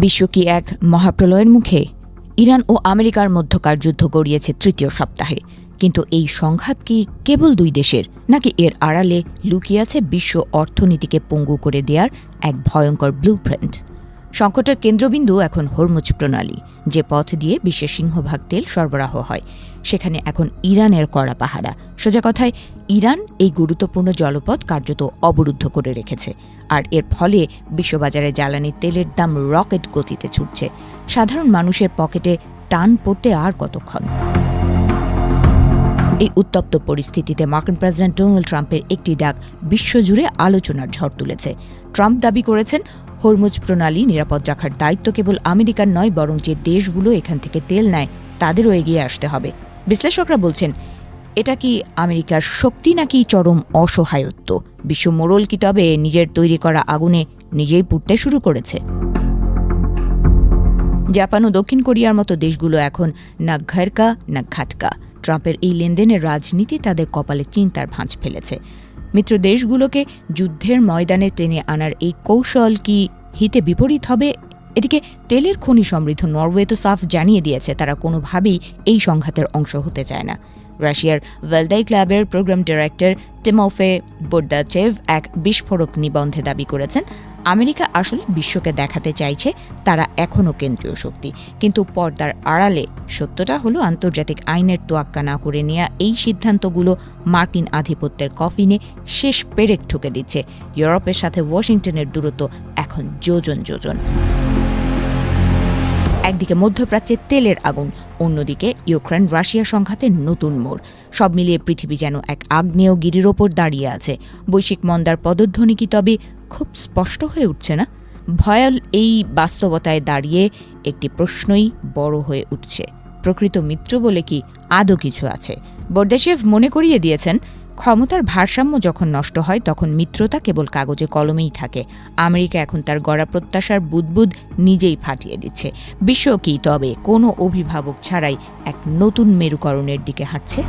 বিশ্ব কি এক মহাপ্রলয়ের মুখে? ইরান ও আমেরিকার মধ্যকার যুদ্ধ গড়িয়েছে তৃতীয় সপ্তাহে। কিন্তু এই সংঘাত কি কেবল দুই দেশের, নাকি এর আড়ালে লুকিয়ে আছে বিশ্ব অর্থনীতিকে পঙ্গু করে দেওয়ার এক ভয়ঙ্কর ব্লুপ্রিন্ট? সংকটের কেন্দ্রবিন্দু এখন হরমুজ প্রণালী, যে পথ দিয়ে বিশ্বের সিংহভাগ তেল সরবরাহ হয়। সেখানে এখন ইরানের কড়া পাহারা। সোজা কথায়, ইরান এই গুরুত্বপূর্ণ জলপথ কার্যত অবরুদ্ধ করে রেখেছে। আর এর ফলে বিশ্ববাজারে জ্বালানি তেলের দাম রকেট গতিতে ছুটছে। সাধারণ মানুষের পকেটে টান পড়তে আর কতক্ষণ? এই উত্তপ্ত পরিস্থিতিতে মার্কিন প্রেসিডেন্ট ডোনাল্ড ট্রাম্পের একটি ডাক বিশ্বজুড়ে আলোচনার ঝড় তুলেছে। ট্রাম্প দাবি করেছেন, হরমুজ প্রণালী নিরাপদ রাখার দায়িত্ব কেবল আমেরিকার নয়, বরং যে দেশগুলো এখান থেকে তেল নেয় তাদেরও এগিয়ে আসতে হবে। বিশ্লেষকরা বলছেন, এটা কি আমেরিকার শক্তি নাকি চরম অসহায়ত্ব? বিশ্ব মোড়ল কি তবে নিজের তৈরি করা আগুনে নিজেই পুড়তে শুরু করেছে? জাপান ও দক্ষিণ কোরিয়ার মতো দেশগুলো এখন না ঘরকা না ঘাটকা। ট্রাম্পের এই লেনদেনের রাজনীতি তাদের কপালে চিন্তার ভাঁজ ফেলেছে। মিত্র দেশগুলোকে যুদ্ধের ময়দানে টেনে আনার এই কৌশল কি হিতে বিপরীত হবে? এদিকে তেলের খনি সমৃদ্ধ নরওয়ে তো সাফ জানিয়ে দিয়েছে তারা কোনোভাবেই এই সংঘাতের অংশ হতে চায় না। রাশিয়ার ভেলদাই ক্লাবের প্রোগ্রাম ডিরেক্টর টিমোফে বোরদাচেভ এক বিস্ফোরক নিবন্ধে দাবি করেছেন, আমেরিকা আসলে বিশ্বকে দেখাতে চাইছে তারা এখনও কেন্দ্রীয় শক্তি, কিন্তু পর্দার আড়ালে সত্যটা হলো আন্তর্জাতিক আইনের তোয়াক্কা না করে নেওয়া এই সিদ্ধান্তগুলো মার্কিন আধিপত্যের কফিনে শেষ পেরেক ঠুকে দিচ্ছে। ইউরোপের সাথে ওয়াশিংটনের দূরত্ব এখন যোজন যোজন। একদিকে মধ্যপ্রাচ্যের তেলের আগুন, অন্যদিকে ইউক্রেন রাশিয়া সংঘাতের নতুন মোড়। সব মিলিয়ে পৃথিবী যেন এক আগ্নেয়গিরির ওপর দাঁড়িয়ে আছে। বৈশ্বিক মন্দার পদধ্বনি কি তবে খুব স্পষ্ট হয়ে উঠছে না? ভয়াল এই বাস্তবতায় দাঁড়িয়ে একটি প্রশ্নই বড় হয়ে উঠছে, প্রকৃত মিত্র বলে কি আদৌ কিছু আছে? বোরদাচেভ মনে করিয়ে দিয়েছেন, ক্ষমতার ভারসাম্য যখন নষ্ট হয় তখন মিত্রতা কেবল কাগজে কলমেই থাকে। আমেরিকা এখন তার গড়া প্রত্যাশার বুদবুদ নিজেই ফাটিয়ে দিচ্ছে। বিশ্ব কি তবে কোনো অভিভাবক ছাড়াই এক নতুন মেরুকরণের দিকে হাঁটছে?